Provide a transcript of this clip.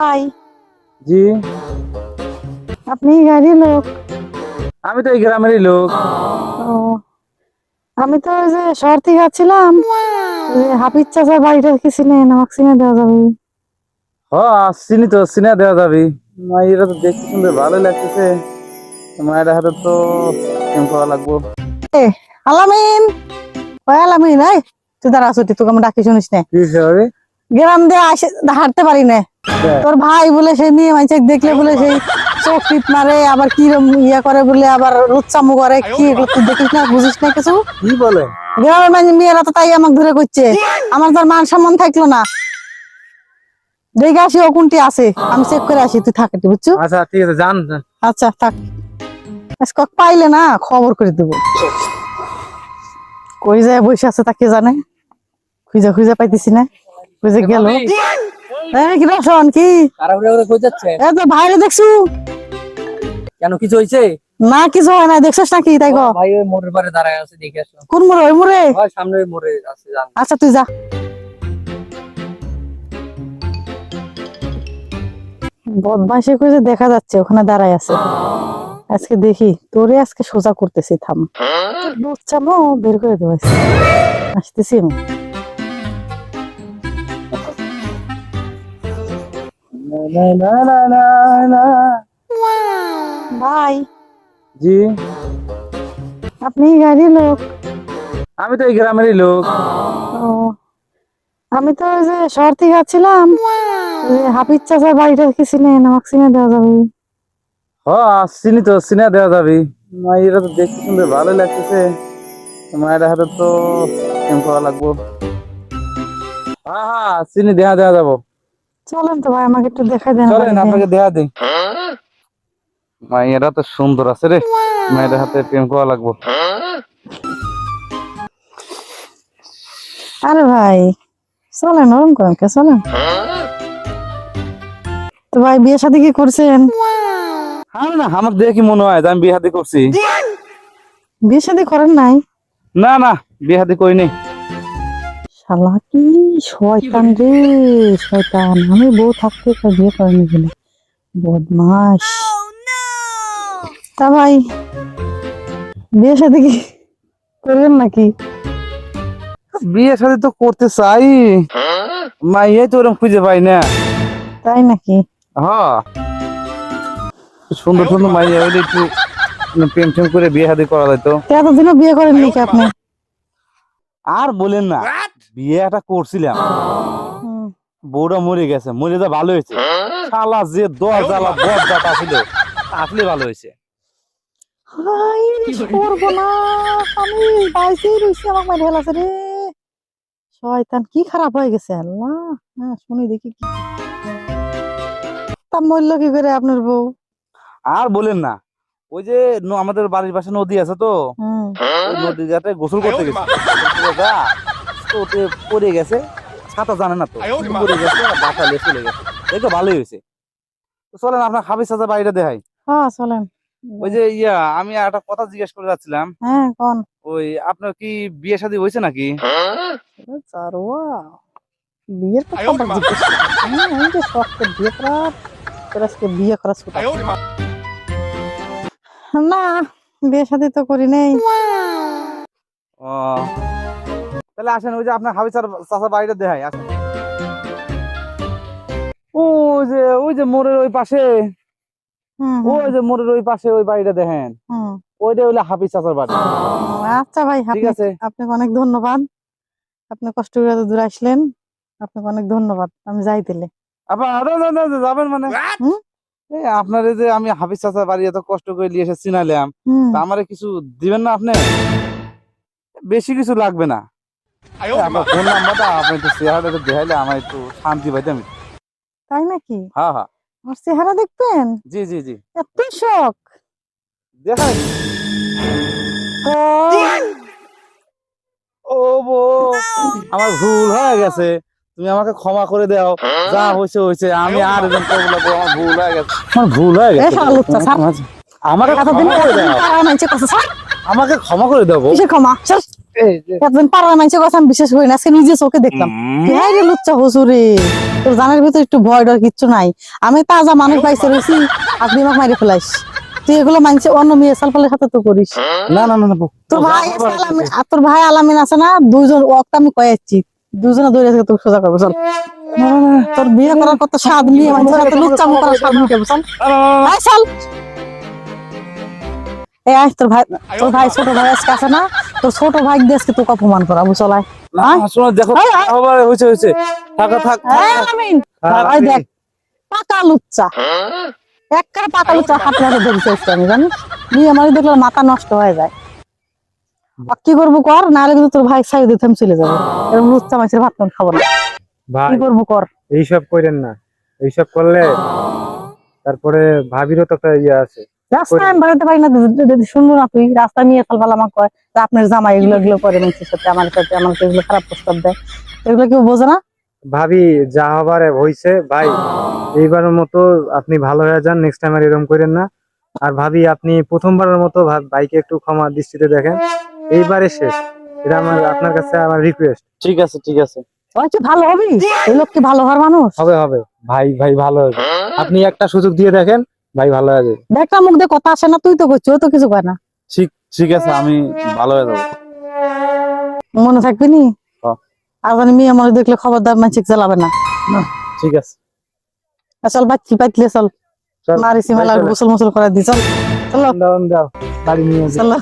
ভাই, জি। আপনি গাড়ি লোক? আমি তো এই গ্রামেরই লোক। ও, আমি তো ওই যে শহর থেকে যাচ্ছিলাম, ওই যে হাফিজ চাচার বাড়িটা কি চিনেন? আমাকে চিনে দেওয়া যাবে? চিনি তো, চিনা দেওয়া যাবি। মাইয়েরা তো দেখতে সুন্দর ভালোই লাগতেছে। মায়ের হাতে তো প্রেম করা লাগবো। এ, আলামিন, ওই আলামিন, এই তুই দাঁড়া আছো, তোকে আমি ডাকি শুনিস না? কি হিসাবে? গ্রাম দিয়ে আসে হাঁটতে পারি না। তোর ভাই বলে সেই মেয়ে মানুষ দেখলে বলে সেই চোখ টিপ মারে, আবার কিরম ইয়া করে বলে, আবার রুচ্চামু করে, কি এগুলো তুই দেখিস না, বুঝিস না কিছু? কি বলে? গ্রামের মানে মেয়েরা তো তাই আমাকে ধরে করছে, আমার তার মান সম্মান থাকলো না। দেখে আসি ও কোনটি আছে, আমি চেক করে আসি, তুই থাক একটু, বুঝছো? আচ্ছা ঠিক আছে, যান। আচ্ছা থাক, আজকে পাইলে না খবর করে দেবো। কই যায় বসে আছে তা কে জানে, খুঁজে খুঁজে পাইতেছি না, খুঁজে গেল। কি রসন কি এই তো ভাইরে দেখছু? কেন কিছু হয়েছে? না কিছু হয় না, দেখছস নাকি? তাই গো ভাই ওই মোড়ের পারে দাঁড়ায় আছে, দেখে আসো। কোন মোড়ে? ওই মোড়ে? ভাই সামনে ওই মোড়ে আছে, যান। আচ্ছা তুই যা। বদমাইশে খুঁজে দেখা যাচ্ছে ওখানে দাঁড়ায় আছে। আজকে দেখি তোরে, আজকে সোজা করতেছি, থাম। বাচ্চামো বের করে দেবো, আসতেছি আমি। না, না, না, না, না। ভাই, জি। আপনি গাড়ি লোক? আমি তো এই গ্রামেরই লোক। ও, আমি তো ওই যে শহর থেকে যাচ্ছিলাম, ওই যে হাফিজ চাচার বাড়িটা কি চিনেন? আমাকে চিনে দেওয়া যাবে? চিনি তো, চিনা দেওয়া যাবি। মাইয়েরা তো দেখতে সুন্দর ভালোই লাগতেছে। মায়ের হাতে তো প্রেম করা লাগবো। হ্যাঁ হ্যাঁ, চিনি, দেয়া দেওয়া যাবো। চলেন তো ভাই, আমাকে একটু দেখা দেন চলেন, বাড়িতে। আপনাকে দেয়া দিই। মাইয়েরা তো সুন্দর আছে রে, মায়ের হাতে প্রেম করা লাগবো। আরে ভাই চলেন, ওরম করেন কে, চলেন তো ভাই। বিয়ে শাদী কি করছেন? আরে না, আমার দেখে কি মনে হয় যে আমি বিয়ে শাদী করছি? বিয়ে শাদী করেন নাই? না না, বিয়ে শাদী করিনি। শালা কি শয়তান রে, শয়তান! আমি বউ থাকতে তো বিয়ে করেনি বলে, বদমাস। তা ভাই বিয়ে শাদী কি করবেন নাকি? বিয়ে শাদী তো করতে চাই, মাইয়াই তো ওরকম খুঁজে পাই না। তাই নাকি? হ্যাঁ, সুন্দর সুন্দর মাইয়া হইলে একটু প্রেম টেম করে বিয়ে শাদী করা যেত। এতদিনও বিয়ে করেন নাকি আপনি? আর বলেন না, বিয়ে একটা করছিলাম, হুম। বউটা মরে গেছে। মরে যা ভালো হয়েছে, শালা যে দশ জ্বালা দশ জাত আছিল, আসলে ভালো হয়েছে। হাই রে, সর্বনাশ! আমি বাইসেই রইছি, আমাকে মাইরে ফেলাছে রে। শয়তান কি খারাপ হয়ে গেছে, আল্লাহ! হ্যাঁ শুনি দেখি কি তা, মরলো কি করে আপনার বউ? আর বলেন না, ওই যে আমাদের বাড়ির পাশে নদী আছে তো, হুম। ওই নদী ঘাটে গোসল করতে গেছে। গোসল করে যা, তো ওতে পড়ে গেছে, ছাতা জানে না তো, পড়ে গেছে, আর বাসা নিয়ে চলে গেছে। দেখো ভালোই হয়েছে। তো চলেন, আপনার হাফিজ চাচা বাড়িটা দেখাই। হ্যাঁ চলেন। ওই যে আমি একটা কথা জিজ্ঞেস করে যাচ্ছিলাম, হ্যাঁ কোন? ওই আপনার কি বিয়ে শাদী হয়েছে নাকি? চারোয়া, বিয়ের কথা আবার জিজ্ঞেস করছিস? আমি যে শখ তোর বিয়ে করার, তোর আজকে বিয়ে করার ছুটা। না, বিয়ে শাদী তো করি নাই। ও, তাহলে আসেন, ওই যে আপনার হাফিজ চাচা বাড়িটা দেখাই, আসেন। ওই যে মোড়ের ওই পাশে, হুম ওই যে মোড়ের ওই পাশে ওই বাড়িটা দেখেন, হুম। ওইটা হইলে হাফিজ চাচার বাড়ি। আচ্ছা ভাই, ঠিক আছে। আপনাকে অনেক ধন্যবাদ। আপনি কষ্ট করে এত দূর আসলেন, আপনাকে অনেক ধন্যবাদ। আমি যাই তাহলে। যাবেন মানে? হুম এই আপনার এই যে আমি হাফিজ চাচার বাড়ি এত কষ্ট করে নিয়ে এসে চিনালাম, হুম। তা আমারে কিছু দিবেন না আপনি? বেশি কিছু লাগবে না। আপনার ফোন নাম্বারটা, আপনি একটু চেহারাটা একটু দেখাইলে আমার একটু শান্তি পাইতাম। তাই নাকি? হ্যাঁ হ্যাঁ। আমার চেহারা দেখবেন? জি জি জি, এত শখ! দেখাই। তো ও বউ, আমার ভুল হয়ে গেছে, তুমি আমাকে ক্ষমা করে দাও। যা হয়েছে হয়েছে, আমি আর এরকম করবো না বউ, আমার ভুল হয়ে গেছে, আমার ভুল হয়ে গেছে। আমাকে ক্ষমা করে দাও, আমাকে ক্ষমা করে দাও বউ। ক্ষমা, একজন পাড়ার মানুষের কথা আমি বিশ্বাস করি না, আজকে নিজে চোখে দেখলাম। কি হাই রে লুচ্চা হুজুরে, তোর জানের ভিতর একটু ভয় ডর কিচ্ছু নাই। আমি তাজা মানুষ পাইছে রয়েছি, আর দিমাগ মারি ফেলাইস। তুই এগুলো মানছে অন্য মেয়ে সালপালের সাথে তো করিস। না না না না, তোর ভাই আছে আলামিন, আর তোর ভাই আলামিন আছে না, দুইজন ওকে আমি কয়েছি, দুজনে দৌড়ে থেকে তোর সোজা করবো। চল, তোর বিয়ে করার কত স্বাদ, মেয়ে মানুষের সাথে লুচ্চামো করার স্বাদ মিটাবো। চল আয় চল। এই আয়, তোর ভাই ছোট ভাই আজকে আছে না, তোর ছোট ভাই দেশকে তোকে অপমান করাবো। চল আয়। না, শোনো, দেখো আবার হয়েছে হয়েছে, থাকা থাক এই আলামিন, আয় দেখ, পাকা লুচ্চা, একবারে পাকা লুচ্চা, হাতে হাতে ধরেছে আজকে আমি, জানিস? মেয়ে আমার দেখলে মাথা নষ্ট হয়ে যায়। আর কি করবো কর, নাহলে কিন্তু তোর ভাই সাইড দিতে আমি চলে যাবো। এরকম লুচ্চা মাছের ভাত আমি খাবো না। ভাই কি করবো কর। এইসব করেন না, এইসব করলে তারপরে ভাবিরও তো একটা ইয়ে আছে। রাস্তায় আমি বাড়াতে পারি না, শুনবো না তুই? রাস্তায় নিয়ে সালপাল আমাকে কয় যে আপনার জামাই এগুলো এগুলো করে মানুষের সাথে, আমার সাথে, আমাকে এগুলো খারাপ প্রস্তাব দেয়। এগুলো কেউ বোঝে না। ভাবি যা হবার হইছে ভাই, এইবারের মতো আপনি ভালো হয়ে যান, নেক্সট টাইম আর এরকম করেন না। আর ভাবি আপনি প্রথমবারের মতো ভাইকে একটু ক্ষমা দৃষ্টিতে দেখেন, এইবারে শেষ। এটা আমার আপনার কাছে আমার রিকোয়েস্ট। ঠিক আছে ঠিক আছে, হয়তো ভালো হবি, এই লোক কি ভালো হওয়ার মানুষ? হবে হবে ভাই, ভাই ভালো হবে। আপনি একটা সুযোগ দিয়ে দেখেন, ভাই ভালো হয়ে যাবে। দেখা মুখ দিয়ে কথা আসে না, তুই তো করছিস, ও তো কিছু কয় না। ঠিক ঠিক আছে, আমি ভালো হয়ে যাবো। মনে থাকবি নি? হ্যাঁ। আর জানি মেয়ে আমার দেখলে খবরদার মানসিক চালাবে না। ঠিক আছে, চল বাচ্চি পাইতলে চল, চল, মারি সিমালা চলো। গোসল মোসল করে দি। চল চলো দাও দাও, বাড়ি নিয়ে যাও। চলো।